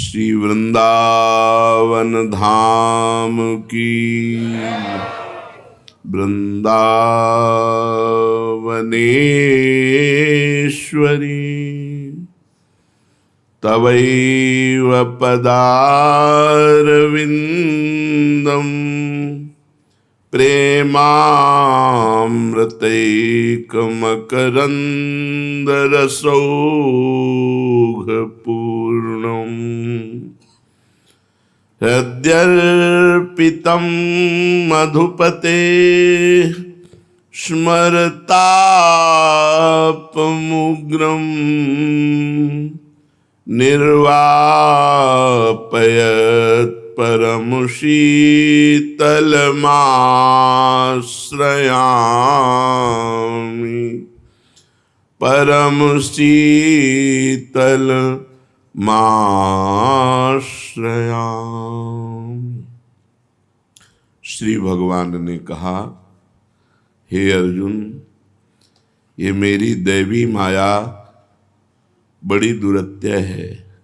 श्री वृंदावन धाम की, वृंदावनेश्वरी तवैव पदारविंदम प्रेमामृतैकमकरन्दरसौघपूर्णम् हृद्यर्पितं मधुपते स्मरतापमुग्रम् निर्वापयत् परमशीतलमाश्रयामि परमशीतलमाश्रयामि। श्री भगवान ने कहा, हे अर्जुन, ये मेरी दैवी माया बड़ी दुरत्य है,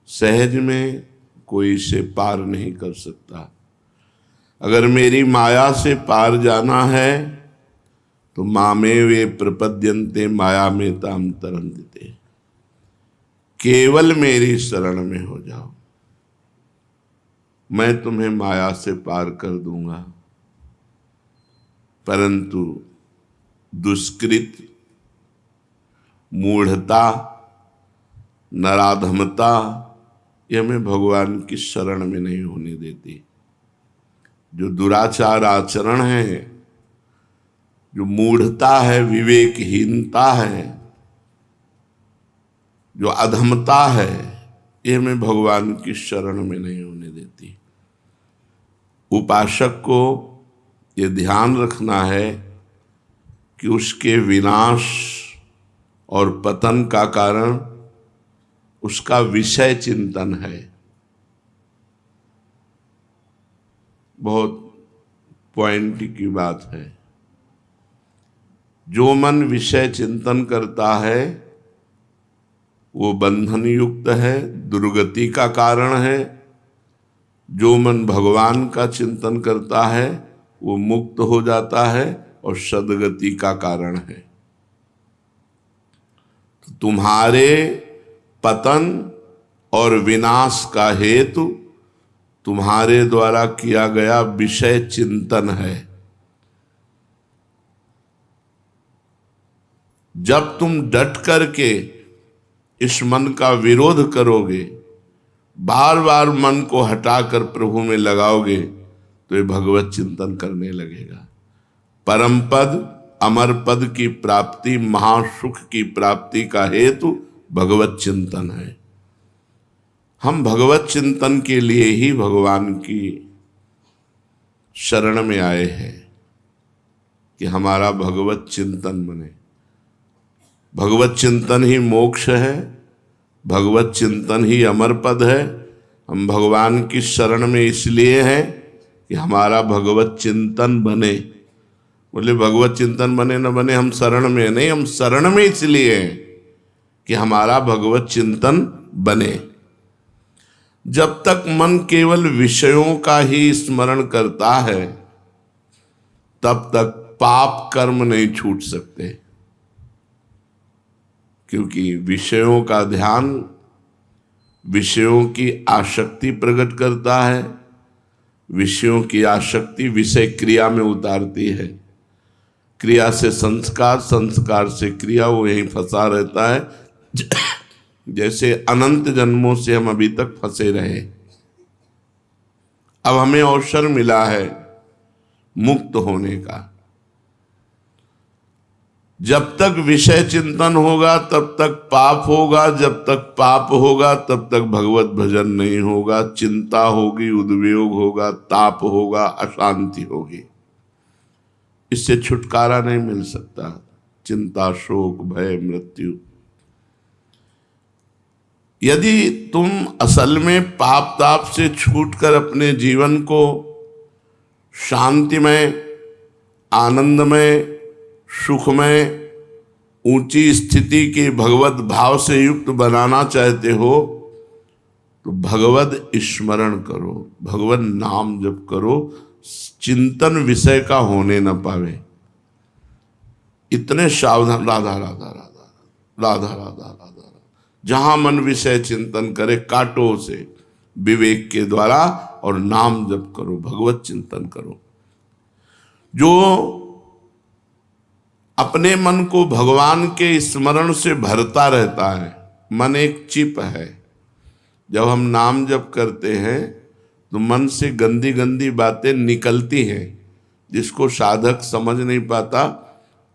सहज में कोई इसे पार नहीं कर सकता। अगर मेरी माया से पार जाना है तो मामेवे प्रपद्यन्ते माया में ताम तरन्ते, केवल मेरी शरण में हो जाओ, मैं तुम्हें माया से पार कर दूंगा। परंतु दुष्कृत, मूढ़ता, नराधमता यह मैं भगवान की शरण में नहीं होने देती। जो दुराचार आचरण है, जो मूढ़ता है, विवेकहीनता है, जो अधमता है, यह मैं भगवान की शरण में नहीं होने देती। उपासक को यह ध्यान रखना है कि उसके विनाश और पतन का कारण उसका विषय चिंतन है। बहुत पॉइंट की बात है। जो मन विषय चिंतन करता है वो बंधन युक्त है, दुर्गति का कारण है। जो मन भगवान का चिंतन करता है वो मुक्त हो जाता है और सद्गति का कारण है। तो तुम्हारे पतन और विनाश का हेतु तुम्हारे द्वारा किया गया विषय चिंतन है। जब तुम डट करके इस मन का विरोध करोगे, बार बार मन को हटाकर प्रभु में लगाओगे, तो ये भगवत चिंतन करने लगेगा। परम पद, अमर पद की प्राप्ति, महासुख की प्राप्ति का हेतु भगवत चिंतन है। हम भगवत चिंतन के लिए ही भगवान की शरण में आए हैं कि हमारा भगवत चिंतन बने। भगवत चिंतन ही मोक्ष है, भगवत चिंतन ही अमर पद है। हम भगवान की शरण में इसलिए हैं कि हमारा भगवत चिंतन बने। बोले भगवत चिंतन बने न बने, हम शरण में नहीं, हम शरण में इसलिए हैं कि हमारा भगवत चिंतन बने। जब तक मन केवल विषयों का ही स्मरण करता है, तब तक पाप कर्म नहीं छूट सकते। क्योंकि विषयों का ध्यान विषयों की आसक्ति प्रकट करता है। विषयों की आसक्ति विषय क्रिया में उतारती है। क्रिया से संस्कार, संस्कार से क्रिया, वो यहीं फंसा रहता है। जैसे अनंत जन्मों से हम अभी तक फंसे रहे। अब हमें अवसर मिला है मुक्त होने का। जब तक विषय चिंतन होगा तब तक पाप होगा, जब तक पाप होगा तब तक भगवत भजन नहीं होगा। चिंता होगी, उद्वेग होगा, ताप होगा, अशांति होगी। इससे छुटकारा नहीं मिल सकता। चिंता, शोक, भय, मृत्यु। यदि तुम असल में पाप ताप से छूटकर अपने जीवन को शांतिमय, आनंदमय, सुखमय, ऊंची स्थिति के भगवत भाव से युक्त बनाना चाहते हो, तो भगवद स्मरण करो, भगवत नाम जप करो, चिंतन विषय का होने न पावे। इतने सावधान, राधा राधा राधा राधा राधा राधा, जहां मन विषय चिंतन करे काटो उसे विवेक के द्वारा और नाम जप करो, भगवत चिंतन करो। जो अपने मन को भगवान के स्मरण से भरता रहता है, मन एक चिप है। जब हम नाम जप करते हैं तो मन से गंदी गंदी बातें निकलती हैं, जिसको साधक समझ नहीं पाता,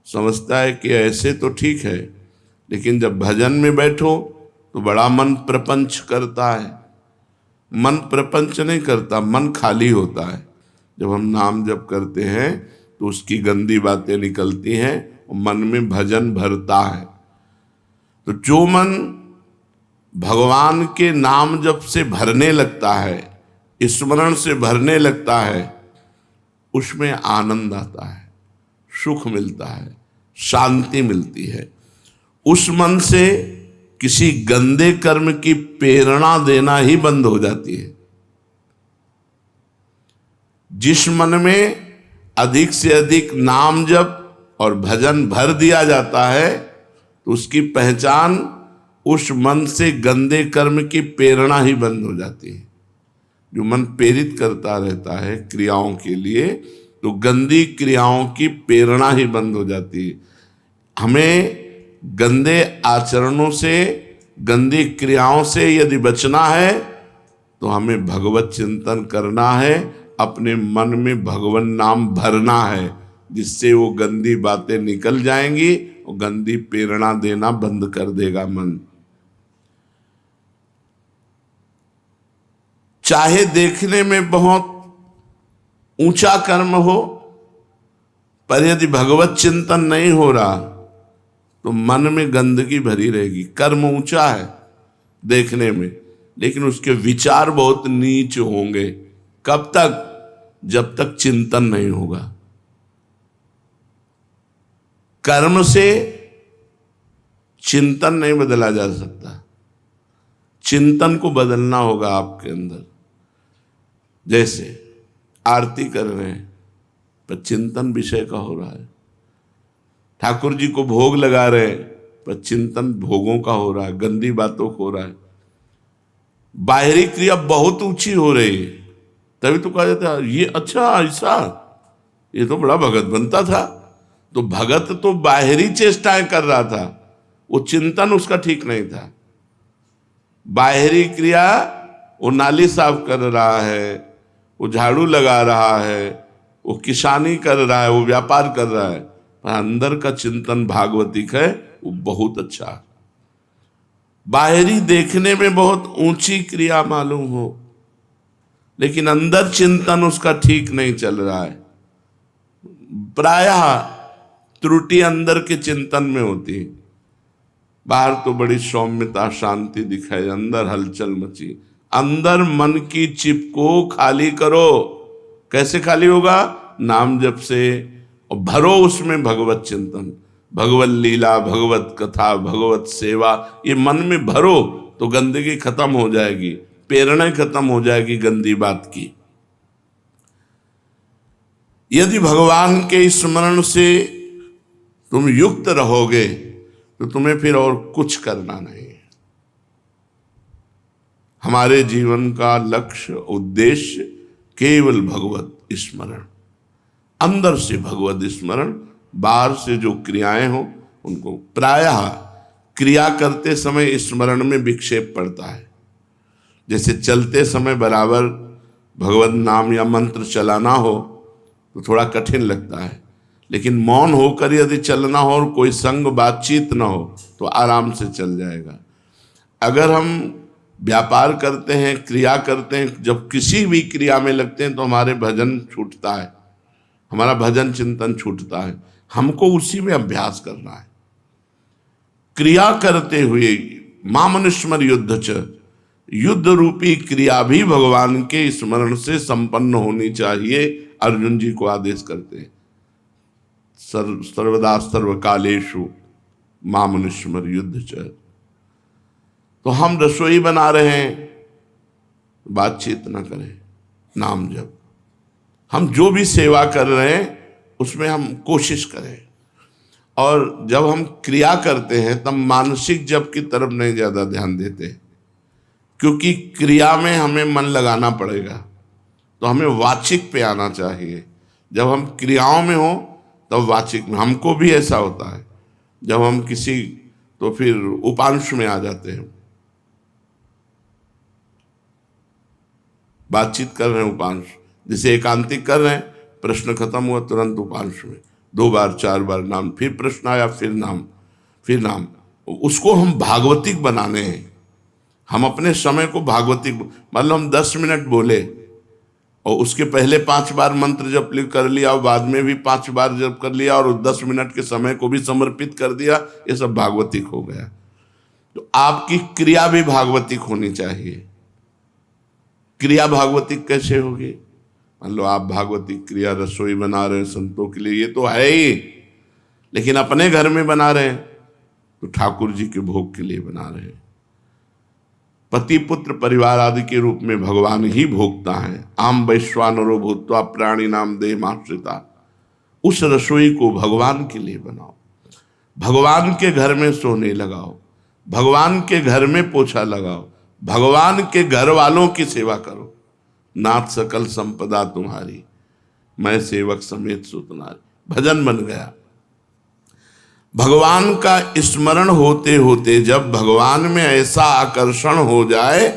समझता है कि ऐसे तो ठीक है, लेकिन जब भजन में बैठो तो बड़ा मन प्रपंच करता है। मन प्रपंच नहीं करता, मन खाली होता है। जब हम नाम जप करते हैं तो उसकी गंदी बातें निकलती हैं और मन में भजन भरता है। तो जो मन भगवान के नाम जप से भरने लगता है, स्मरण से भरने लगता है, उसमें आनंद आता है, सुख मिलता है, शांति मिलती है। उस मन से किसी गंदे कर्म की प्रेरणा देना ही बंद हो जाती है। जिस मन में अधिक से अधिक नाम जप और भजन भर दिया जाता है तो उसकी पहचान उस मन से गंदे कर्म की प्रेरणा ही बंद हो जाती है। जो मन प्रेरित करता रहता है क्रियाओं के लिए, तो गंदी क्रियाओं की प्रेरणा ही बंद हो जाती है। हमें गंदे आचरणों से, गंदी क्रियाओं से यदि बचना है तो हमें भगवत चिंतन करना है, अपने मन में भगवान नाम भरना है, जिससे वो गंदी बातें निकल जाएंगी और गंदी प्रेरणा देना बंद कर देगा मन। चाहे देखने में बहुत ऊंचा कर्म हो, पर यदि भगवत चिंतन नहीं हो रहा तो मन में गंदगी भरी रहेगी। कर्म ऊंचा है देखने में, लेकिन उसके विचार बहुत नीच होंगे। कब तक? जब तक चिंतन नहीं होगा। कर्म से चिंतन नहीं बदला जा सकता, चिंतन को बदलना होगा आपके अंदर। जैसे आरती कर रहे हैं पर चिंतन विषय का हो रहा है, ठाकुर जी को भोग लगा रहे हैं पर चिंतन भोगों का हो रहा है, गंदी बातों का हो रहा है। बाहरी क्रिया बहुत ऊंची हो रही है, तभी तो कहा जाता है ये अच्छा ऐसा, ये तो बड़ा भगत बनता था। तो भगत तो बाहरी चेष्टाएं कर रहा था, वो चिंतन उसका ठीक नहीं था। बाहरी क्रिया, वो नाली साफ कर रहा है, वो झाड़ू लगा रहा है, वो किसानी कर रहा है, वो व्यापार कर रहा है, पर अंदर का चिंतन भागवतिक है, वो बहुत अच्छा है। बाहरी देखने में बहुत ऊंची क्रिया मालूम हो, लेकिन अंदर चिंतन उसका ठीक नहीं चल रहा है। प्रायः त्रुटि अंदर के चिंतन में होती है। बाहर तो बड़ी सौम्यता शांति दिखाई, अंदर हलचल मची। अंदर मन की चिप को खाली करो। कैसे खाली होगा? नाम जप से, और भरो उसमें भगवत चिंतन, भगवत लीला, भगवत कथा, भगवत सेवा, ये मन में भरो तो गंदगी खत्म हो जाएगी, प्रेरणा खत्म हो जाएगी गंदी बात की। यदि भगवान के स्मरण से तुम युक्त रहोगे तो तुम्हें फिर और कुछ करना नहीं है। हमारे जीवन का लक्ष्य, उद्देश्य केवल भगवत स्मरण, अंदर से भगवत स्मरण, बाहर से जो क्रियाएं हो उनको। प्रायः क्रिया करते समय स्मरण में विक्षेप पड़ता है। जैसे चलते समय बराबर भगवत नाम या मंत्र चलाना हो तो थोड़ा कठिन लगता है, लेकिन मौन होकर यदि चलना हो और कोई संग बातचीत ना हो तो आराम से चल जाएगा। अगर हम व्यापार करते हैं, क्रिया करते हैं, जब किसी भी क्रिया में लगते हैं तो हमारे भजन छूटता है, हमारा भजन चिंतन छूटता है। हमको उसी में अभ्यास करना है। क्रिया करते हुए मामनुस्मर युद्ध च, युद्ध रूपी क्रिया भी भगवान के स्मरण से संपन्न होनी चाहिए। अर्जुन जी को आदेश करते हैं, सर्वदा सर्वकालेषु मामनुस्मर युद्ध च। तो हम रसोई बना रहे हैं, बातचीत ना करें, नाम जप। हम जो भी सेवा कर रहे हैं उसमें हम कोशिश करें, और जब हम क्रिया करते हैं तब मानसिक जप की तरफ नहीं ज़्यादा ध्यान देते, क्योंकि क्रिया में हमें मन लगाना पड़ेगा, तो हमें वाचिक पे आना चाहिए। जब हम क्रियाओं में हो तब वाचिक में। हमको भी ऐसा होता है, जब हम किसी, तो फिर उपांश में आ जाते हैं। बातचीत कर रहे हैं उपांश, जैसे एकांतिक कर रहे हैं, प्रश्न खत्म हुआ तुरंत उपांश में 2 बार 4 बार नाम, फिर प्रश्न आया, फिर नाम, फिर नाम। उसको हम भागवतिक बनाने हैं। हम अपने समय को भागवतिक, मान लो हम 10 मिनट बोले और उसके पहले 5 बार मंत्र जप कर लिया और बाद में भी 5 बार जप कर लिया और 10 मिनट के समय को भी समर्पित कर दिया, ये सब भागवतिक हो गया। तो आपकी क्रिया भी भागवतिक होनी चाहिए। क्रिया भागवतिक कैसे होगी? मान लो आप भागवतिक क्रिया रसोई बना रहे हैं संतों के लिए, ये तो है ही, लेकिन अपने घर में बना रहे हैं तो ठाकुर जी के भोग के लिए बना रहे हैं। पति पुत्र परिवार आदि के रूप में भगवान ही भोगता है। आम वैश्वानरो भूत्वा प्राणी नाम देहमाश्रिता। उस रसोई को भगवान के लिए बनाओ, भगवान के घर में सोने लगाओ, भगवान के घर में पोछा लगाओ, भगवान के घर वालों की सेवा करो। नाथ सकल संपदा तुम्हारी, मैं सेवक समेत सुतनारी। भजन बन गया। भगवान का स्मरण होते होते जब भगवान में ऐसा आकर्षण हो जाए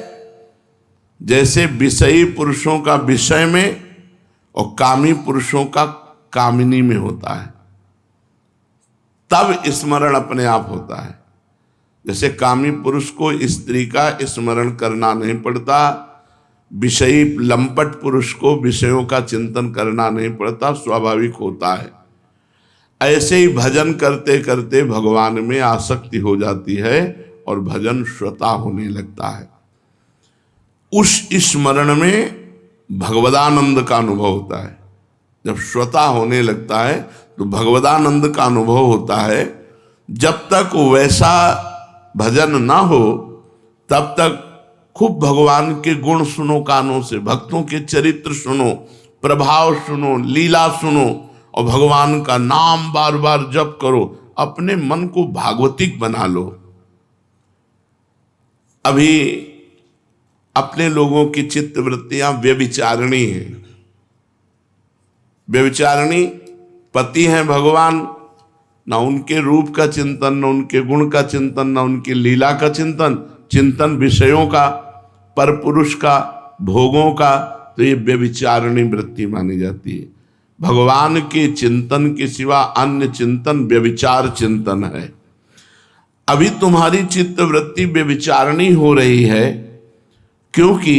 जैसे विषयी पुरुषों का विषय में और कामी पुरुषों का कामिनी में होता है, तब स्मरण अपने आप होता है। जैसे कामी पुरुष को स्त्री का स्मरण करना नहीं पड़ता, विषयी लंपट पुरुष को विषयों का चिंतन करना नहीं पड़ता, स्वाभाविक होता है। ऐसे ही भजन करते करते भगवान में आसक्ति हो जाती है और भजन श्रोता होने लगता है। उस स्मरण में भगवदानंद का अनुभव होता है। जब श्रोता होने लगता है तो भगवदानंद का अनुभव होता है। जब तक वैसा भजन ना हो तब तक खूब भगवान के गुण सुनो कानों से, भक्तों के चरित्र सुनो, प्रभाव सुनो, लीला सुनो और भगवान का नाम बार बार जप करो। अपने मन को भागवतिक बना लो। अभी अपने लोगों की चित्त वृत्तियां व्यभिचारिणी हैं। व्यभिचारिणी पति हैं भगवान, ना उनके रूप का चिंतन, ना उनके गुण का चिंतन, ना उनकी लीला का चिंतन, चिंतन विषयों का, पर पुरुष का, भोगों का। तो ये व्यभिचारिणी वृत्ति मानी जाती है। भगवान के चिंतन के सिवा अन्य चिंतन व्यभिचार चिंतन है। अभी तुम्हारी चित्त वृत्ति व्यभिचारिणी हो रही है क्योंकि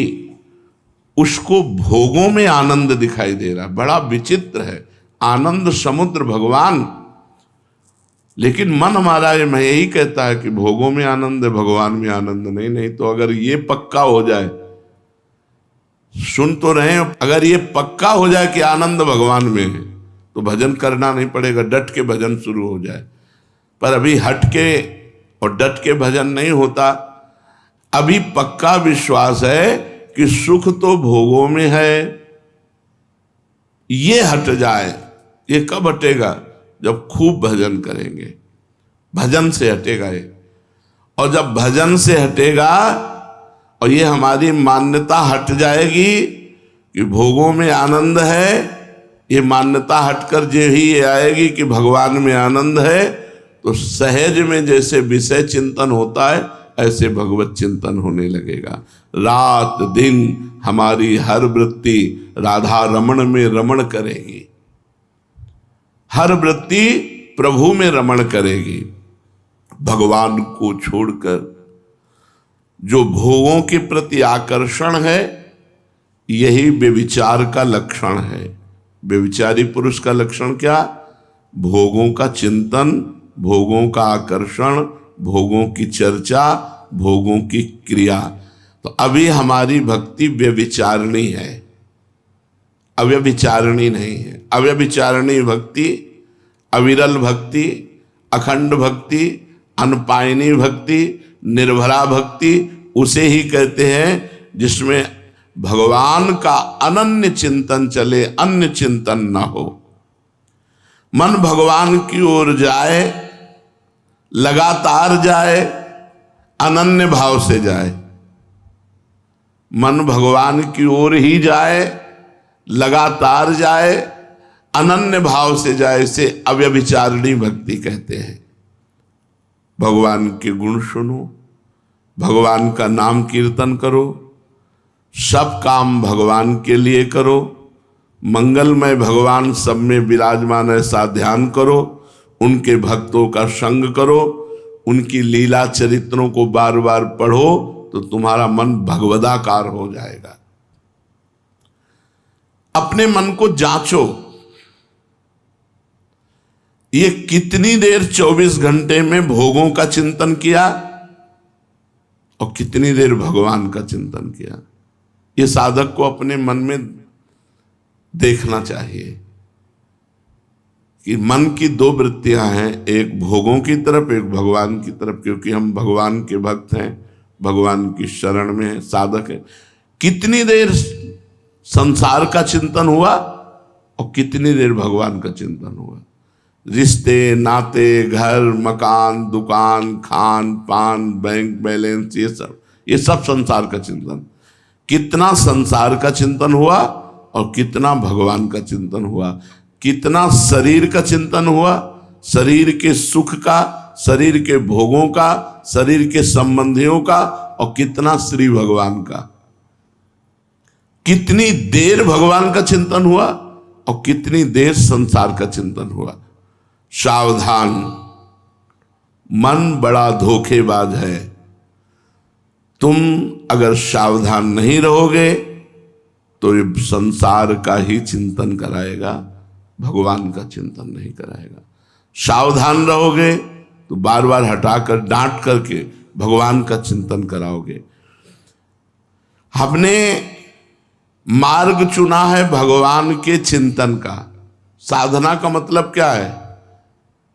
उसको भोगों में आनंद दिखाई दे रहा है। बड़ा विचित्र है। आनंद समुद्र भगवान, लेकिन मन हमारा मैं यही कहता है कि भोगों में आनंद है, भगवान में आनंद नहीं। नहीं तो अगर ये पक्का हो जाए, सुन तो रहे हैं, अगर ये पक्का हो जाए कि आनंद भगवान में है तो भजन करना नहीं पड़ेगा, डट के भजन शुरू हो जाए। पर अभी हट के और डट के भजन नहीं होता। अभी पक्का विश्वास है कि सुख तो भोगों में है, ये हट जाए। ये कब हटेगा? जब खूब भजन करेंगे, भजन से हटेगा ये। और जब भजन से हटेगा और ये हमारी मान्यता हट जाएगी कि भोगों में आनंद है, ये मान्यता हटकर जो ही ये आएगी कि भगवान में आनंद है, तो सहज में जैसे विषय चिंतन होता है ऐसे भगवत चिंतन होने लगेगा। रात दिन हमारी हर वृत्ति राधा रमण में रमण करेगी, हर वृत्ति प्रभु में रमण करेगी। भगवान को छोड़कर जो भोगों के प्रति आकर्षण है, यही व्यभिचार का लक्षण है। व्यभिचारी पुरुष का लक्षण क्या? भोगों का चिंतन, भोगों का आकर्षण, भोगों की चर्चा, भोगों की क्रिया। तो अभी हमारी भक्ति व्यभिचारिणी है, अव्यभिचारिणी नहीं है। अव्यभिचारिणी भक्ति, अविरल भक्ति, अखंड भक्ति, अनपायनी भक्ति, निर्भरा भक्ति उसे ही कहते हैं जिसमें भगवान का अनन्य चिंतन चले, अन्य चिंतन न हो। मन भगवान की ओर जाए, लगातार जाए, अनन्य भाव से जाए। मन भगवान की ओर ही जाए, लगातार जाए, अनन्य भाव से जाए, इसे अव्यभिचारिणी भक्ति कहते हैं। भगवान के गुण सुनो, भगवान का नाम कीर्तन करो, सब काम भगवान के लिए करो, मंगलमय भगवान सब में विराजमान ऐसा ध्यान करो, उनके भक्तों का संग करो, उनकी लीला चरित्रों को बार बार पढ़ो, तो तुम्हारा मन भगवदाकार हो जाएगा। अपने मन को जांचो, ये कितनी देर 24 घंटे में भोगों का चिंतन किया और कितनी देर भगवान का चिंतन किया। ये साधक को अपने मन में देखना चाहिए कि मन की दो वृत्तियां हैं, एक भोगों की तरफ, एक भगवान की तरफ। क्योंकि हम भगवान के भक्त हैं, भगवान की शरण में है, साधक है। कितनी देर संसार का चिंतन हुआ और कितनी देर भगवान का चिंतन हुआ। रिश्ते नाते, घर मकान, दुकान, खान पान, बैंक बैलेंस, ये सब संसार का चिंतन। कितना संसार का चिंतन हुआ और कितना भगवान का चिंतन हुआ। कितना शरीर का चिंतन हुआ, शरीर के सुख का, शरीर के भोगों का, शरीर के संबंधियों का, और कितना श्री भगवान का। कितनी देर भगवान का चिंतन हुआ और कितनी देर संसार का चिंतन हुआ। सावधान, मन बड़ा धोखेबाज है। तुम अगर सावधान नहीं रहोगे तो ये संसार का ही चिंतन कराएगा, भगवान का चिंतन नहीं कराएगा। सावधान रहोगे तो बार बार हटाकर, डांट करके भगवान का चिंतन कराओगे। हमने मार्ग चुना है भगवान के चिंतन का। साधना का मतलब क्या है,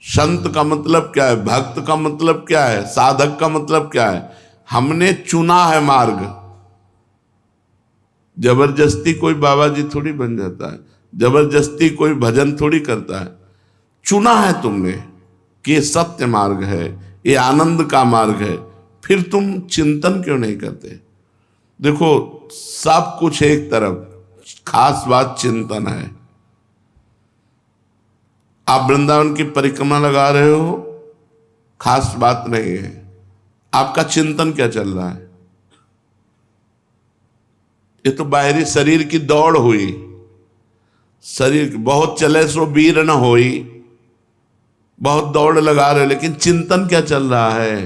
संत का मतलब क्या है, भक्त का मतलब क्या है, साधक का मतलब क्या है। हमने चुना है मार्ग। जबरदस्ती कोई बाबा जी थोड़ी बन जाता है, जबरदस्ती कोई भजन थोड़ी करता है। चुना है तुमने कि ये सत्य मार्ग है, ये आनंद का मार्ग है, फिर तुम चिंतन क्यों नहीं करते। देखो, सब कुछ एक तरफ, खास बात चिंतन है। आप वृंदावन की परिक्रमा लगा रहे हो, खास बात नहीं है। आपका चिंतन क्या चल रहा है। ये तो बाहरी शरीर की दौड़ हुई, शरीर बहुत चले सो वीर न होई, बहुत दौड़ लगा रहे, लेकिन चिंतन क्या चल रहा है।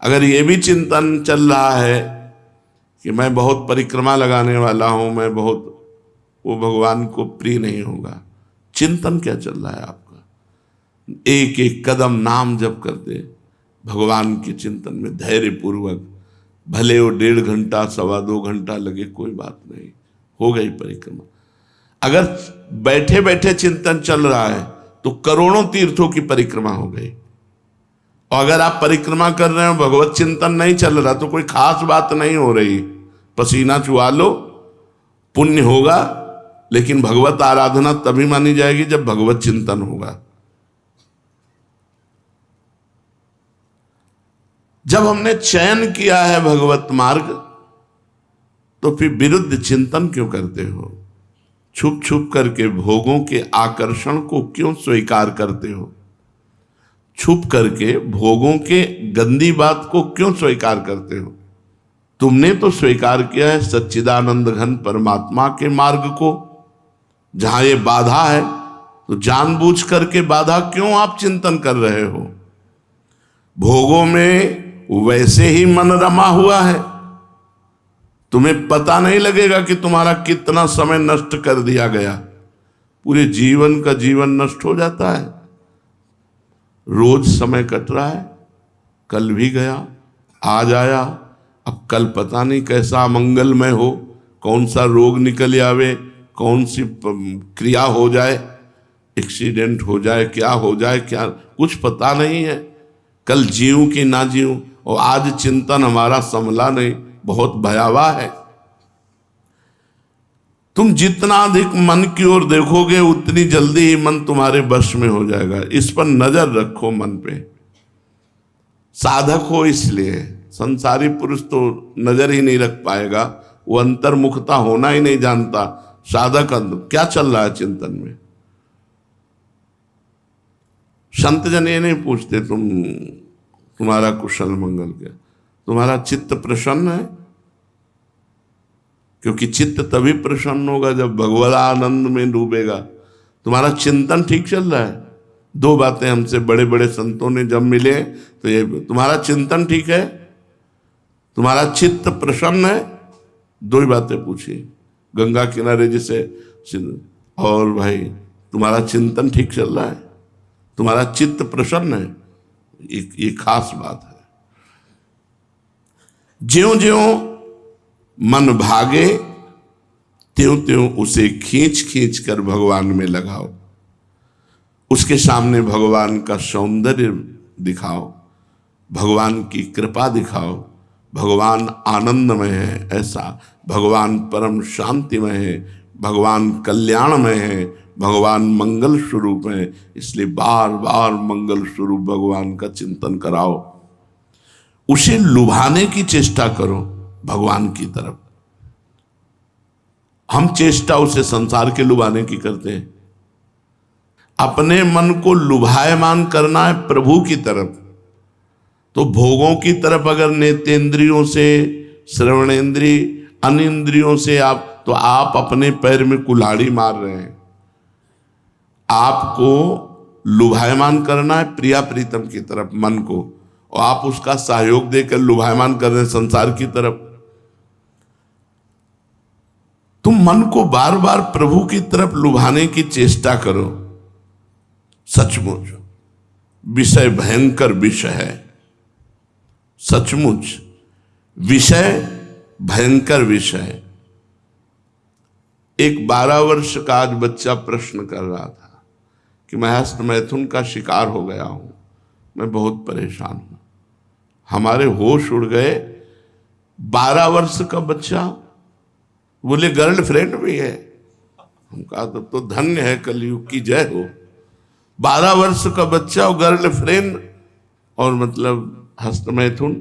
अगर ये भी चिंतन चल रहा है कि मैं बहुत परिक्रमा लगाने वाला हूं, मैं बहुत, वो भगवान को प्रिय नहीं होगा। चिंतन क्या चल रहा है आपका। एक एक कदम नाम जप करते भगवान के चिंतन में धैर्य पूर्वक, भले वो 1.5 घंटा 2.25 घंटा लगे, कोई बात नहीं, हो गई परिक्रमा। अगर बैठे बैठे चिंतन चल रहा है तो करोड़ों तीर्थों की परिक्रमा हो गई। और अगर आप परिक्रमा कर रहे हो, भगवत चिंतन नहीं चल रहा, तो कोई खास बात नहीं हो रही। पसीना चुहा लो, पुण्य होगा, लेकिन भगवत आराधना तभी मानी जाएगी जब भगवत चिंतन होगा। जब हमने चयन किया है भगवत मार्ग, तो फिर विरुद्ध चिंतन क्यों करते हो। छुप छुप करके भोगों के आकर्षण को क्यों स्वीकार करते हो। छुप करके भोगों के गंदी बात को क्यों स्वीकार करते हो। तुमने तो स्वीकार किया है सच्चिदानंद घन परमात्मा के मार्ग को। जहां ये बाधा है तो जानबूझ करके बाधा क्यों आप चिंतन कर रहे हो। भोगों में वैसे ही मन रमा हुआ है, तुम्हें पता नहीं लगेगा कि तुम्हारा कितना समय नष्ट कर दिया गया। पूरे जीवन का जीवन नष्ट हो जाता है। रोज समय कट रहा है, कल भी गया, आज आया, अब कल पता नहीं कैसा मंगलमय हो, कौन सा रोग निकल आवे, कौन सी क्रिया हो जाए, एक्सीडेंट हो जाए, क्या हो जाए, क्या कुछ पता नहीं है। कल जीऊं कि ना जीऊं, और आज चिंतन हमारा संभला नहीं, बहुत भयावह है। तुम जितना अधिक मन की ओर देखोगे उतनी जल्दी ही मन तुम्हारे वश में हो जाएगा। इस पर नजर रखो मन पे। साधक हो इसलिए, संसारी पुरुष तो नजर ही नहीं रख पाएगा, वो अंतर्मुखता होना ही नहीं जानता। साधक क्या चल रहा है चिंतन में। संत जन ये नहीं पूछते तुम्हारा कुशल मंगल क्या, तुम्हारा चित्त प्रसन्न है। क्योंकि चित्त तभी प्रसन्न होगा जब भगवत आनंद में डूबेगा। तुम्हारा चिंतन ठीक चल रहा है। दो बातें हमसे बड़े बड़े संतों ने जब मिले तो ये, तुम्हारा चिंतन ठीक है, तुम्हारा चित्त प्रसन्न है। दो ही बातें पूछी गंगा किनारे जिसे, और भाई तुम्हारा चिंतन ठीक चल रहा है, तुम्हारा चित्त प्रसन्न है। ये खास बात है। ज्यों ज्यों मन भागे त्यों त्यों उसे खींच खींच कर भगवान में लगाओ। उसके सामने भगवान का सौंदर्य दिखाओ, भगवान की कृपा दिखाओ। भगवान आनंदमय है ऐसा, भगवान परम शांतिमय है, भगवान कल्याणमय है, भगवान मंगल स्वरूप है। इसलिए बार बार मंगल स्वरूप भगवान का चिंतन कराओ। उसे लुभाने की चेष्टा करो भगवान की तरफ। हम चेष्टा उसे संसार के लुभाने की करते हैं। अपने मन को लुभायमान करना है प्रभु की तरफ। तो भोगों की तरफ अगर नेत्रेंद्रियों से, श्रवणेंद्रिय, अन्य इंद्रियों से तो आप अपने पैर में कुल्हाड़ी मार रहे हैं। आपको लुभायमान करना है प्रिया प्रीतम की तरफ मन को, और आप उसका सहयोग देकर लुभायमान कर रहे हैं संसार की तरफ। तुम मन को बार बार प्रभु की तरफ लुभाने की चेष्टा करो। सचमुच विषय भयंकर विषय है। सचमुच विषय भयंकर विषय है। एक 12 वर्ष का आज बच्चा प्रश्न कर रहा था कि मैं हस्त मैथुन का शिकार हो गया हूं, मैं बहुत परेशान हूं, हमारे होश उड़ गए। 12 वर्ष का बच्चा, बोले गर्लफ्रेंड भी है। हम कहा तब तो धन्य है, कलयुग की जय हो। 12 वर्ष का बच्चा और गर्लफ्रेंड, और मतलब हस्त मैथुन।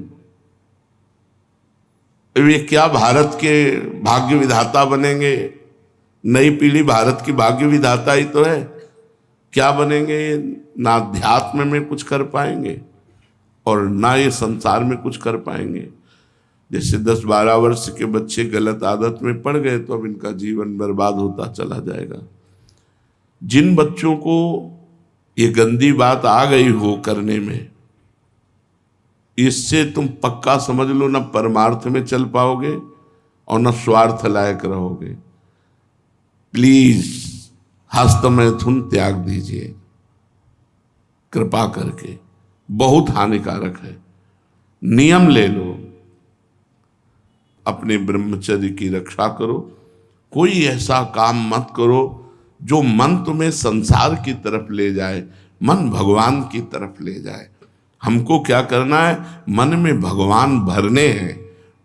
ये क्या भारत के भाग्य विधाता बनेंगे? नई पीढ़ी भारत की भाग्य विधाता ही तो है। क्या बनेंगे? ना अध्यात्म में कुछ कर पाएंगे और ना ये संसार में कुछ कर पाएंगे। जैसे 10-12 वर्ष के बच्चे गलत आदत में पड़ गए तो अब इनका जीवन बर्बाद होता चला जाएगा। जिन बच्चों को ये गंदी बात आ गई हो करने में, इससे तुम पक्का समझ लो ना परमार्थ में चल पाओगे और ना स्वार्थ लायक रहोगे। प्लीज हस्त मैथुन त्याग दीजिए कृपा करके, बहुत हानिकारक है। नियम ले लो, अपने ब्रह्मचर्य की रक्षा करो। कोई ऐसा काम मत करो जो मन तुम्हें संसार की तरफ ले जाए, मन भगवान की तरफ ले जाए। हमको क्या करना है? मन में भगवान भरने हैं,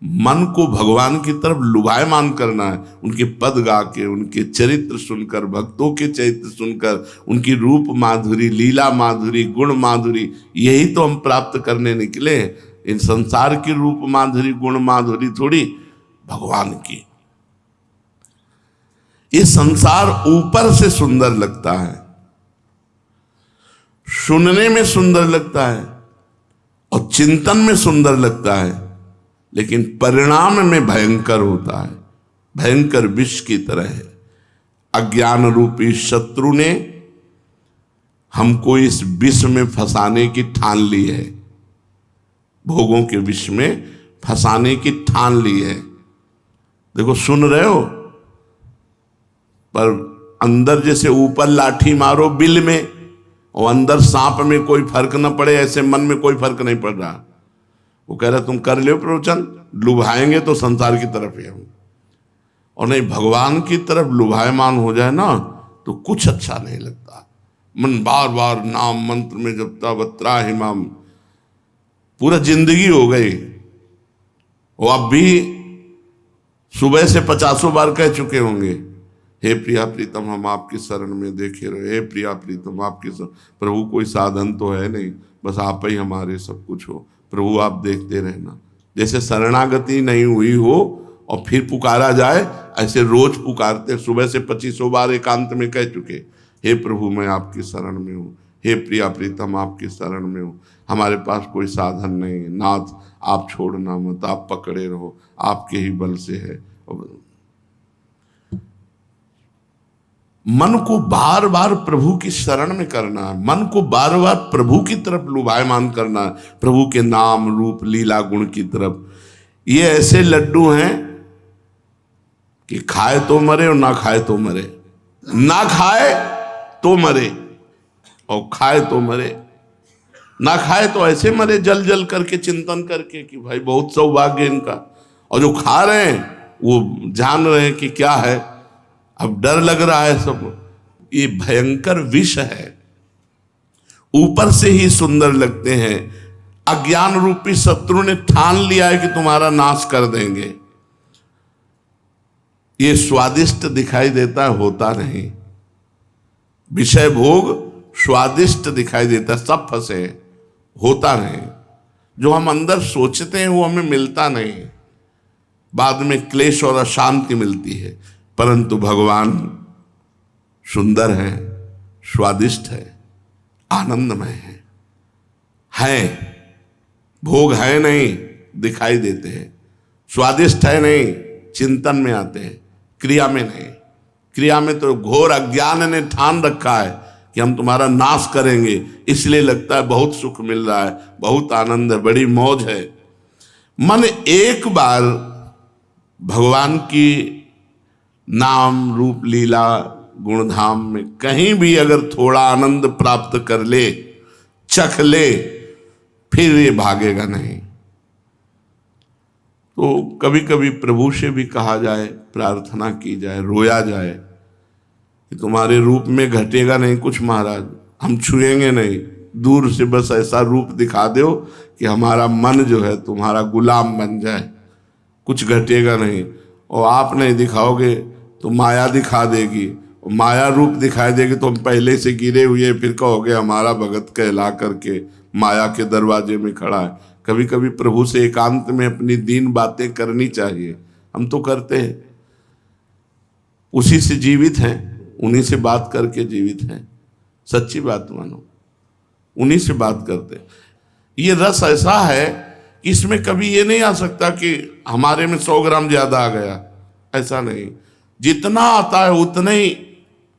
मन को भगवान की तरफ लुभायमान करना है। उनके पद गा के, उनके चरित्र सुनकर, भक्तों के चरित्र सुनकर, उनकी रूप माधुरी, लीला माधुरी, गुण माधुरी, यही तो हम प्राप्त करने निकले। इन संसार की रूप माधुरी, गुण माधुरी थोड़ी, भगवान की। ये संसार ऊपर से सुंदर लगता है, सुनने में सुंदर लगता है और चिंतन में सुंदर लगता है, लेकिन परिणाम में भयंकर होता है, भयंकर विष की तरह है। अज्ञान रूपी शत्रु ने हमको इस विष में फंसाने की ठान ली है, भोगों के विष में फंसाने की ठान ली है। देखो सुन रहे हो, पर अंदर जैसे ऊपर लाठी मारो बिल में और अंदर सांप में कोई फर्क न पड़े, ऐसे मन में कोई फर्क नहीं पड़ रहा। वो कह रहा तुम कर लो प्रवचन, लुभाएंगे तो संसार की तरफ ही हम, और नहीं भगवान की तरफ लुभायमान हो जाए ना तो कुछ अच्छा नहीं लगता। मन बार बार नाम मंत्र में जपता बत्रा हिमाम, पूरा जिंदगी हो गई। वो अब भी सुबह से 50 बार कह चुके होंगे हे प्रिया प्रीतम हम आपकी शरण में देखे रहे, हे प्रिया प्रीतम आपकी शरण। प्रभु कोई साधन तो है नहीं, बस आप ही हमारे सब कुछ हो, प्रभु आप देखते रहना। जैसे शरणागति नहीं हुई हो और फिर पुकारा जाए, ऐसे रोज पुकारते, सुबह से 2500 बार एकांत में कह चुके, हे प्रभु मैं आपकी शरण में हूँ, हे प्रिया प्रीतम आपकी शरण में हूँ, हमारे पास कोई साधन नहीं, नाथ आप छोड़ना मत, आप पकड़े रहो, आपके ही बल से है। मन को बार बार प्रभु की शरण में करना है, मन को बार बार प्रभु की तरफ लुभायमान करना है, प्रभु के नाम रूप लीला गुण की तरफ। ये ऐसे लड्डू हैं कि खाए तो मरे और ना खाए तो मरे, ना खाए तो मरे और खाए तो मरे। ना खाए तो ऐसे मरे जल जल करके चिंतन करके कि भाई बहुत सौभाग्य इनका, और जो खा रहे हैं वो जान रहे हैं कि क्या है, अब डर लग रहा है सब। ये भयंकर विष है, ऊपर से ही सुंदर लगते हैं, अज्ञान रूपी शत्रु ने ठान लिया है कि तुम्हारा नाश कर देंगे। ये स्वादिष्ट दिखाई देता है, होता नहीं। विषय भोग स्वादिष्ट दिखाई देता है, सब फंसे, होता नहीं। जो हम अंदर सोचते हैं वो हमें मिलता नहीं, बाद में क्लेश और अशांति मिलती है। परंतु भगवान सुंदर है, स्वादिष्ट है, आनंदमय है, भोग है नहीं दिखाई देते हैं, स्वादिष्ट है नहीं चिंतन में आते हैं, क्रिया में नहीं। क्रिया में तो घोर अज्ञान ने ठान रखा है कि हम तुम्हारा नाश करेंगे, इसलिए लगता है बहुत सुख मिल रहा है, बहुत आनंद है, बड़ी मौज है। मन एक बार भगवान की नाम रूप लीला गुणधाम में कहीं भी अगर थोड़ा आनंद प्राप्त कर ले, चख ले, फिर ये भागेगा नहीं। तो कभी कभी प्रभु से भी कहा जाए, प्रार्थना की जाए, रोया जाए कि तुम्हारे रूप में घटेगा नहीं कुछ महाराज, हम छुएंगे नहीं, दूर से बस ऐसा रूप दिखा दो कि हमारा मन जो है तुम्हारा गुलाम बन जाए, कुछ घटेगा नहीं। और आप नहीं दिखाओगे तो माया दिखा देगी, और माया रूप दिखाई देगी तो हम पहले से गिरे हुए, फिर कहोगे हमारा भगत कहला करके माया के दरवाजे में खड़ा है। कभी कभी प्रभु से एकांत में अपनी दीन बातें करनी चाहिए, हम तो करते हैं, उसी से जीवित हैं, उन्हीं से बात करके जीवित हैं। सच्ची बात मानो, उन्हीं से बात करते। ये रस ऐसा है कि इसमें कभी ये नहीं आ सकता कि हमारे में 100 ग्राम ज्यादा आ गया, ऐसा नहीं। जितना आता है उतना ही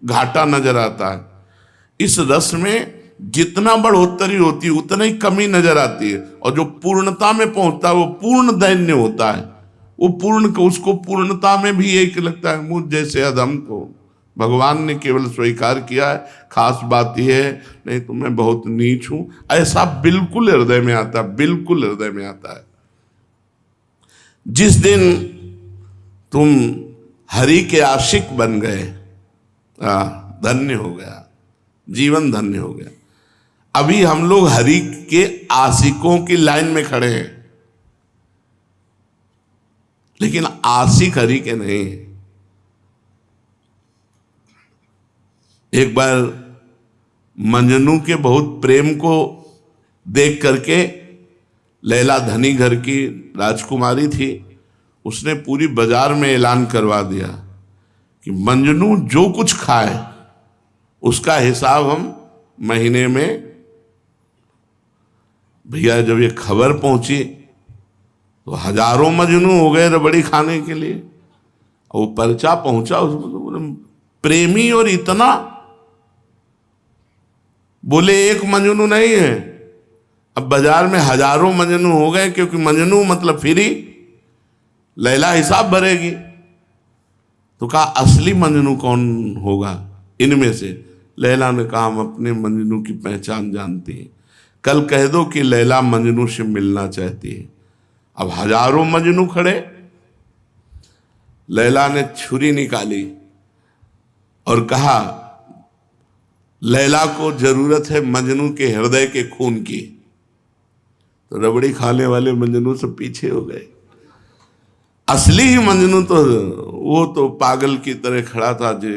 घाटा नजर आता है। इस रस में जितना बढ़ोतरी होती है उतना ही कमी नजर आती है, और जो पूर्णता में पहुंचता है वो पूर्ण दैन्य होता है। वो पूर्ण, उसको पूर्णता में भी एक लगता है मुझ जैसे अधम को भगवान ने केवल स्वीकार किया है। खास बात यह है, नहीं तो मैं बहुत नीच हूं, ऐसा बिल्कुल हृदय में आता है, बिल्कुल हृदय में आता है। जिस दिन तुम हरि के आशिक बन गए, धन्य हो गया, जीवन धन्य हो गया। अभी हम लोग हरि के आशिकों की लाइन में खड़े हैं, लेकिन आशिक हरि के नहीं है। एक बार मंजनू के बहुत प्रेम को देख करके, लैला धनी घर की राजकुमारी थी, उसने पूरी बाजार में ऐलान करवा दिया कि मंजनू जो कुछ खाए उसका हिसाब हम महीने में। भैया जब ये खबर पहुंची तो हजारों मजनू हो गए रबड़ी खाने के लिए, और वो पर्चा पहुंचा उसमें प्रेमी, और इतना बोले एक मजनू नहीं है, अब बाजार में हजारों मजनू हो गए, क्योंकि मजनू मतलब फ्री, लैला हिसाब भरेगी। तो कहा असली मजनू कौन होगा इनमें से? लैला ने कहा हम अपने मजनू की पहचान जानती हैं, कल कह दो कि लैला मजनू से मिलना चाहती है। अब हजारों मजनू खड़े, लैला ने छुरी निकाली और कहा लैला को जरूरत है मजनू के हृदय के खून की। तो रबड़ी खाने वाले मजनू से पीछे हो गए। असली ही मजनू तो वो तो पागल की तरह खड़ा था जी।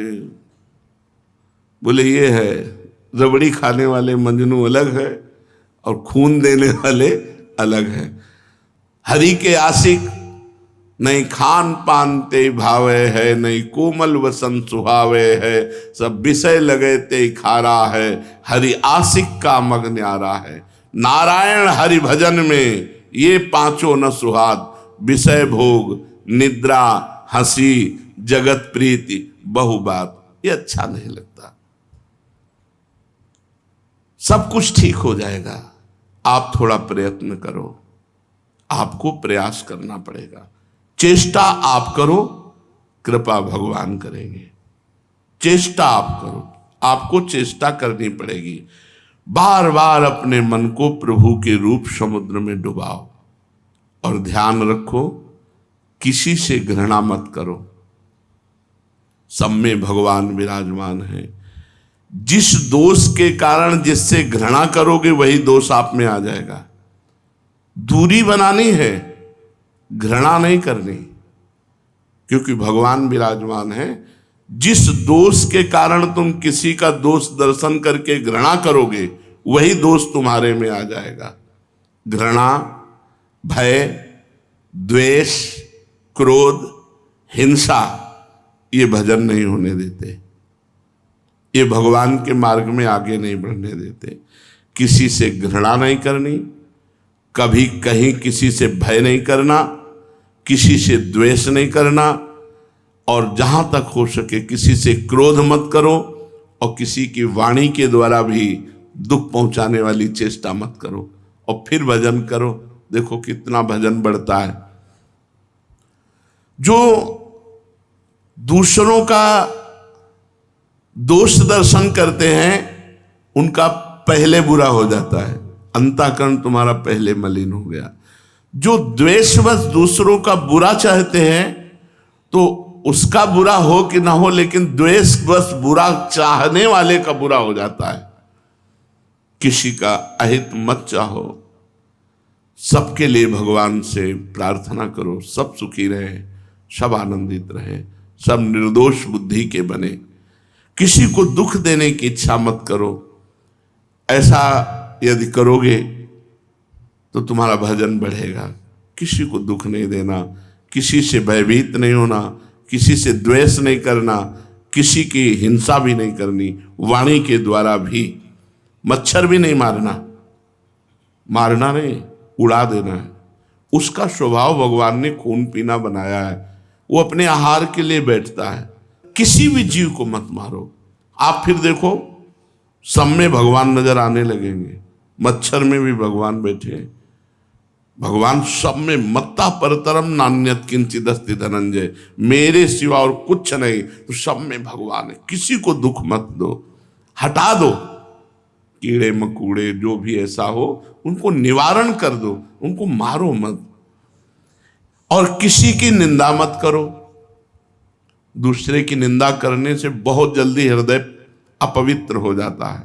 बोले ये है, रबड़ी खाने वाले मजनू अलग है और खून देने वाले अलग है। हरि के आशिक नहीं खान पान ते भावे है, नहीं कोमल वसन सुहावे है, सब विषय लगे ते खारा है, हरि आशिक का मग न्यारा है। नारायण हरि भजन में ये पांचों न सुहाद, विषय भोग निद्रा हंसी जगत प्रीति बहु बात, ये अच्छा नहीं लगता। सब कुछ ठीक हो जाएगा, आप थोड़ा प्रयत्न करो, आपको प्रयास करना पड़ेगा। चेष्टा आप करो, कृपा भगवान करेंगे। चेष्टा आप करो, आपको चेष्टा करनी पड़ेगी। बार बार अपने मन को प्रभु के रूप समुद्र में डुबाओ और ध्यान रखो, किसी से घृणा मत करो। सब में भगवान विराजमान है। जिस दोष के कारण जिससे घृणा करोगे वही दोष आप में आ जाएगा। दूरी बनानी है, घृणा नहीं करनी, क्योंकि भगवान विराजमान है। जिस दोष के कारण तुम किसी का दोष दर्शन करके घृणा करोगे वही दोष तुम्हारे में आ जाएगा। घृणा, भय, द्वेष, क्रोध, हिंसा, ये भजन नहीं होने देते, ये भगवान के मार्ग में आगे नहीं बढ़ने देते। किसी से घृणा नहीं करनी, कभी कहीं किसी से भय नहीं करना, किसी से द्वेष नहीं करना, और जहां तक हो सके किसी से क्रोध मत करो, और किसी की वाणी के द्वारा भी दुख पहुंचाने वाली चेष्टा मत करो, और फिर भजन करो। देखो कितना भजन बढ़ता है। जो दूसरों का दोष दर्शन करते हैं उनका पहले बुरा हो जाता है, अंतःकरण तुम्हारा पहले मलिन हो गया। जो द्वेषवश दूसरों का बुरा चाहते हैं तो उसका बुरा हो कि ना हो, लेकिन द्वेषवश बुरा चाहने वाले का बुरा हो जाता है। किसी का अहित मत चाहो, सबके लिए भगवान से प्रार्थना करो, सब सुखी रहे, सब आनंदित रहे, सब निर्दोष बुद्धि के बने। किसी को दुख देने की इच्छा मत करो। ऐसा यदि करोगे तो तुम्हारा भजन बढ़ेगा। किसी को दुख नहीं देना, किसी से भयभीत नहीं होना, किसी से द्वेष नहीं करना, किसी की हिंसा भी नहीं करनी, वाणी के द्वारा भी। मच्छर भी नहीं मारना, मारना नहीं, उड़ा देना है। उसका स्वभाव भगवान ने खून पीना बनाया है, वो अपने आहार के लिए बैठता है। किसी भी जीव को मत मारो। आप फिर देखो सब में भगवान नजर आने लगेंगे। मच्छर में भी भगवान बैठे हैं। भगवान सब में, मत्ता परतरम नान्यत किंचिदस्ति धनंजय, मेरे सिवा और कुछ नहीं, तो सब में भगवान है। किसी को दुख मत दो, हटा दो। कीड़े मकूड़े जो भी ऐसा हो उनको निवारण कर दो, उनको मारो मत। और किसी की निंदा मत करो। दूसरे की निंदा करने से बहुत जल्दी हृदय अपवित्र हो जाता है।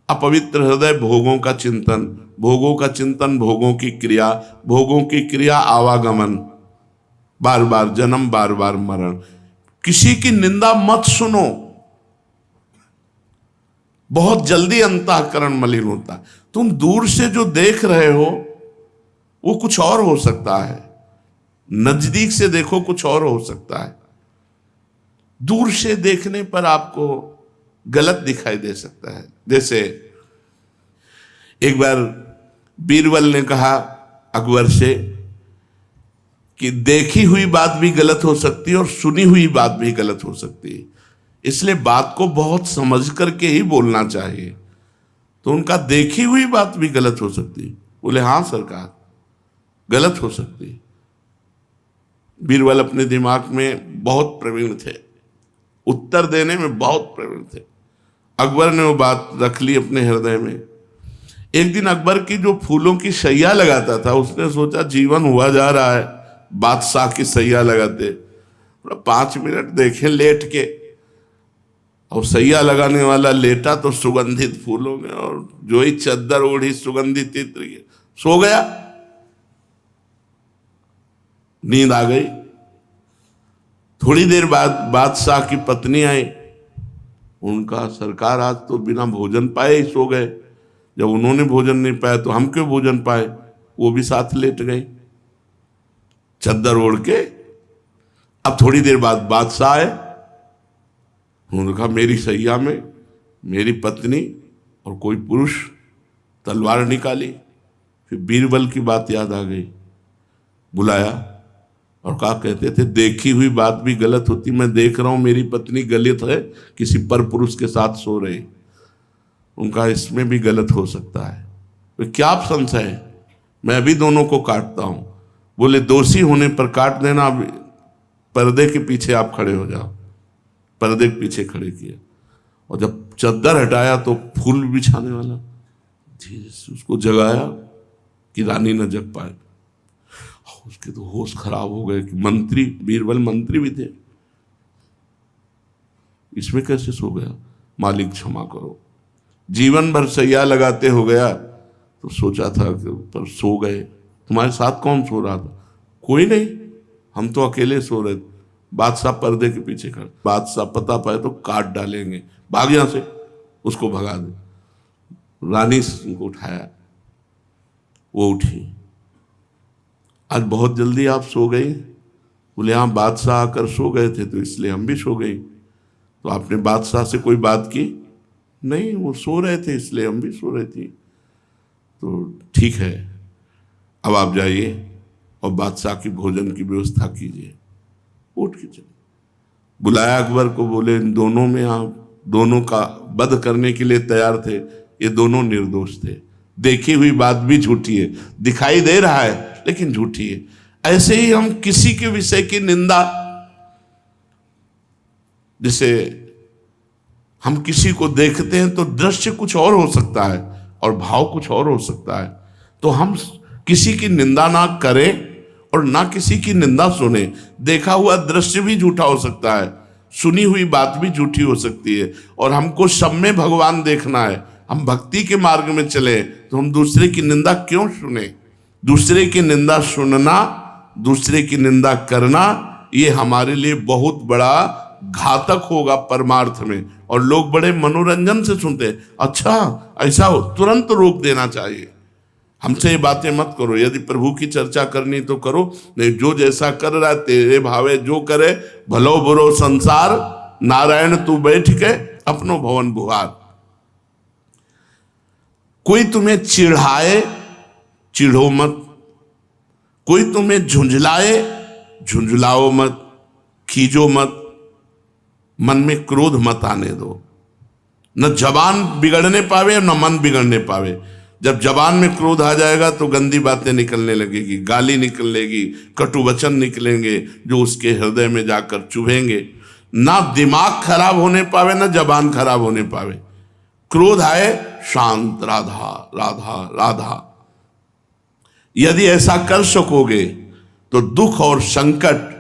अपवित्र हृदय भोगों का चिंतन, भोगों का चिंतन भोगों की क्रिया, भोगों की क्रिया आवागमन, बार बार जन्म, बार बार मरण। किसी की निंदा मत सुनो, बहुत जल्दी अंतःकरण मलिन होता है। तुम दूर से जो देख रहे हो वो कुछ और हो सकता है, नजदीक से देखो कुछ और हो सकता है। दूर से देखने पर आपको गलत दिखाई दे सकता है। जैसे एक बार बीरबल ने कहा अकबर से कि देखी हुई बात भी गलत हो सकती है और सुनी हुई बात भी गलत हो सकती है, इसलिए बात को बहुत समझ करके ही बोलना चाहिए। तो उनका देखी हुई बात भी गलत हो सकती है। बोले हाँ सरकार, गलत हो सकती है। बीरबल अपने दिमाग में बहुत प्रवीण थे, उत्तर देने में बहुत प्रवीण थे। अकबर ने वो बात रख ली अपने हृदय में। एक दिन अकबर की जो फूलों की सैया लगाता था, उसने सोचा जीवन हुआ जा रहा है बादशाह की सैया लगाते, 5 मिनट देखें लेट के। और सैया लगाने वाला लेटा तो सुगंधित फूलों में, और जो ही चद्दर ओढ़ी सुगंधित इत्र, सो गया। नींद आ गई। थोड़ी देर बाद बादशाह की पत्नी आई। उनका सरकार आज तो बिना भोजन पाए ही सो गए, जब उन्होंने भोजन नहीं पाया तो हम क्यों भोजन पाए। वो भी साथ लेट गए चद्दर ओढ़ के। अब थोड़ी देर बाद बादशाह आए। उन्होंने कहा मेरी सैया में मेरी पत्नी और कोई पुरुष, तलवार निकाली। फिर बीरबल की बात याद आ गई, बुलाया और कहा कहते थे देखी हुई बात भी गलत होती। मैं देख रहा हूं मेरी पत्नी गलत है, किसी पर पुरुष के साथ सो रही। उनका इसमें भी गलत हो सकता है। तो क्या आप संशय है, मैं अभी दोनों को काटता हूं। बोले दोषी होने पर काट देना, पर्दे के पीछे आप खड़े हो जाओ। पर्दे के पीछे खड़े किए और जब चद्दर हटाया तो फूल बिछाने वाला, धीरे से उसको जगाया कि रानी न जग पाए। उसके तो होश खराब हो गए कि मंत्री, बीरबल मंत्री भी थे, इसमें कैसे सो गया। मालिक क्षमा करो, जीवन भर सैया लगाते हो गया तो सोचा था कि पर सो गए। तुम्हारे साथ कौन सो रहा था? कोई नहीं, हम तो अकेले सो रहे थे। बादशाह पर्दे के पीछे खड़े, बादशाह पता पाए तो काट डालेंगे, भाग यहां से, उसको भगा दे। रानी को उठाया, वो उठी। आज बहुत जल्दी आप सो गई? बोले हाँ, बादशाह आकर सो गए थे तो इसलिए हम भी सो गई। तो आपने बादशाह से कोई बात की? नहीं, वो सो रहे थे इसलिए हम भी सो रही थी। तो ठीक है, अब आप जाइए और बादशाह की भोजन की व्यवस्था कीजिए। उठ के चले, बुलाया अकबर को। बोले इन दोनों में आप दोनों का वध करने के लिए तैयार थे, ये दोनों निर्दोष थे। देखी हुई बात भी झूठी है, दिखाई दे रहा है लेकिन झूठी है। ऐसे ही हम किसी के विषय की निंदा, जैसे हम किसी को देखते हैं तो दृश्य कुछ और हो सकता है और भाव कुछ और हो सकता है, तो हम किसी की निंदा ना करें और ना किसी की निंदा सुने। देखा हुआ दृश्य भी झूठा हो सकता है, सुनी हुई बात भी झूठी हो सकती है। और हमको सब में भगवान देखना है, हम भक्ति के मार्ग में चले तो हम दूसरे की निंदा क्यों सुने। दूसरे की निंदा सुनना, दूसरे की निंदा करना, ये हमारे लिए बहुत बड़ा घातक होगा परमार्थ में। और लोग बड़े मनोरंजन से सुनते हैं, अच्छा ऐसा हो, तुरंत रोक देना चाहिए। हमसे ये बातें मत करो, यदि प्रभु की चर्चा करनी तो करो, नहीं जो जैसा कर रहा है तेरे भावे जो करे, भलो बुरो संसार नारायण तू बैठ के अपनो भवन बुहार। कोई तुम्हें चिढ़ाए, चिढ़ो मत। कोई तुम्हें झुंझलाए, झुंझलाओ मत, खींचो मत। मन में क्रोध मत आने दो। न जबान बिगड़ने पावे और न मन बिगड़ने पावे। जब जबान में क्रोध आ जाएगा तो गंदी बातें निकलने लगेगी, गाली निकलेगी, कटु वचन निकलेंगे जो उसके हृदय में जाकर चुभेंगे। ना दिमाग खराब होने पावे, ना जबान खराब होने पावे। क्रोध आए, शांत, राधा राधा राधा। यदि ऐसा कर सकोगे तो दुख और संकट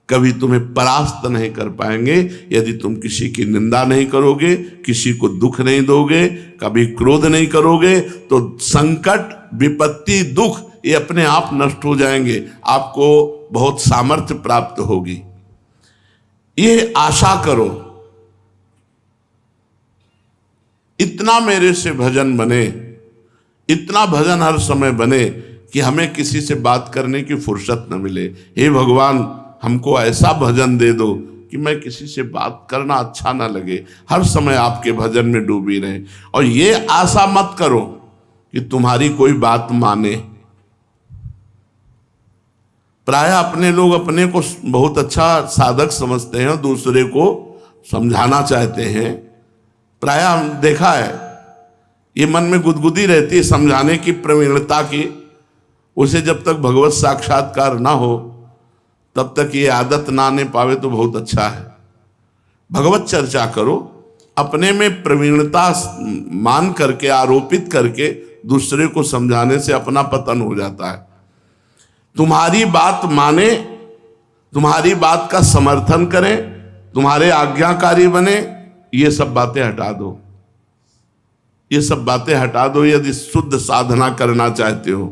कभी तुम्हें परास्त नहीं कर पाएंगे। यदि तुम किसी की निंदा नहीं करोगे, किसी को दुख नहीं दोगे, कभी क्रोध नहीं करोगे, तो संकट, विपत्ति, दुख ये अपने आप नष्ट हो जाएंगे। आपको बहुत सामर्थ्य प्राप्त होगी। ये आशा करो, इतना मेरे से भजन बने, इतना भजन हर समय बने कि हमें किसी से बात करने की फुर्सत न मिले। हे भगवान, हमको ऐसा भजन दे दो कि मैं किसी से बात करना अच्छा ना लगे, हर समय आपके भजन में डूबी रहे। और ये आशा मत करो कि तुम्हारी कोई बात माने। प्राय अपने लोग अपने को बहुत अच्छा साधक समझते हैं और दूसरे को समझाना चाहते हैं। प्राय हम देखा है, ये मन में गुदगुदी रहती है समझाने की, प्रवीणता की। उसे जब तक भगवत साक्षात्कार ना हो तब तक ये आदत ना आने पावे तो बहुत अच्छा है। भगवत चर्चा करो, अपने में प्रवीणता मान करके, आरोपित करके दूसरे को समझाने से अपना पतन हो जाता है। तुम्हारी बात माने, तुम्हारी बात का समर्थन करें, तुम्हारे आज्ञाकारी बने, ये सब बातें हटा दो। ये सब बातें हटा दो यदि शुद्ध साधना करना चाहते हो।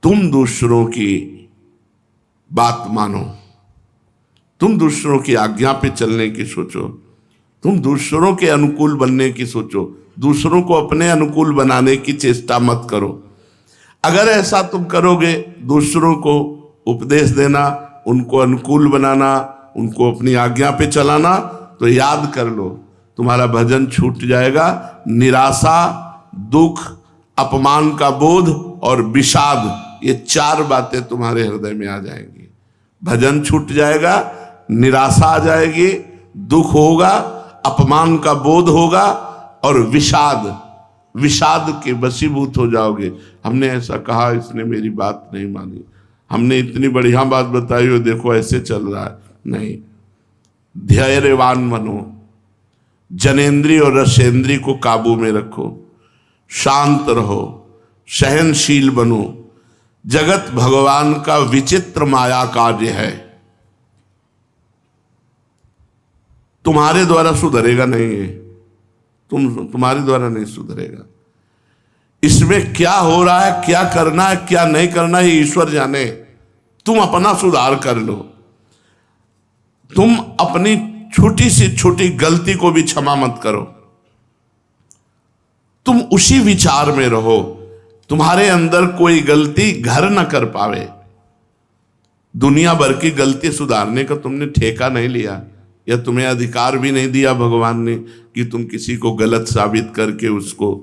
तुम दूसरों की बात मानो, तुम दूसरों की आज्ञा पे चलने की सोचो, तुम दूसरों के अनुकूल बनने की सोचो, दूसरों को अपने अनुकूल बनाने की चेष्टा मत करो। अगर ऐसा तुम करोगे, दूसरों को उपदेश देना, उनको अनुकूल बनाना, उनको अपनी आज्ञा पे चलाना, तो याद कर लो तुम्हारा भजन छूट जाएगा। निराशा, दुख, अपमान का बोध और विषाद, ये 4 बातें तुम्हारे हृदय में आ जाएंगी। भजन छूट जाएगा, निराशा आ जाएगी, दुख होगा, अपमान का बोध होगा और विषाद के वशीभूत हो जाओगे। हमने ऐसा कहा, इसने मेरी बात नहीं मानी, हमने इतनी बढ़िया बात बताई हो, देखो ऐसे चल रहा है। नहीं, धैर्यवान बनो, जनेंद्रिय और रसेंद्रिय को काबू में रखो, शांत रहो, सहनशील बनो। जगत भगवान का विचित्र माया कार्य है, तुम्हारे द्वारा सुधरेगा नहीं है, तुम्हारे द्वारा नहीं सुधरेगा। इसमें क्या हो रहा है, क्या करना है, क्या नहीं करना है, ईश्वर जाने। तुम अपना सुधार कर लो, तुम अपनी छोटी से छोटी गलती को भी क्षमा मत करो, तुम उसी विचार में रहो, तुम्हारे अंदर कोई गलती घर न कर पावे। दुनिया भर की गलती सुधारने का तुमने ठेका नहीं लिया, या तुम्हें अधिकार भी नहीं दिया भगवान ने कि तुम किसी को गलत साबित करके उसको,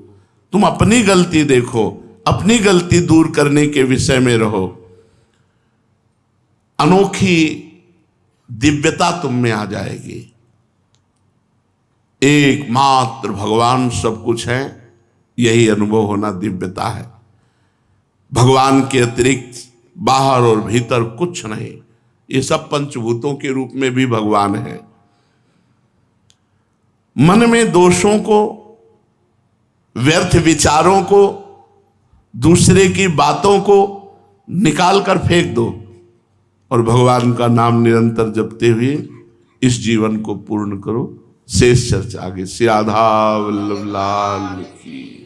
तुम अपनी गलती देखो, अपनी गलती दूर करने के विषय में रहो। अनोखी दिव्यता तुम में आ जाएगी। एकमात्र भगवान सब कुछ है, यही अनुभव होना दिव्यता है। भगवान के अतिरिक्त बाहर और भीतर कुछ नहीं, ये सब पंचभूतों के रूप में भी भगवान है। मन में दोषों को, व्यर्थ विचारों को, दूसरे की बातों को निकाल कर फेंक दो और भगवान का नाम निरंतर जपते हुए इस जीवन को पूर्ण करो। शेष चर्चा आगे। श्री राधा वल्लभ लाल की।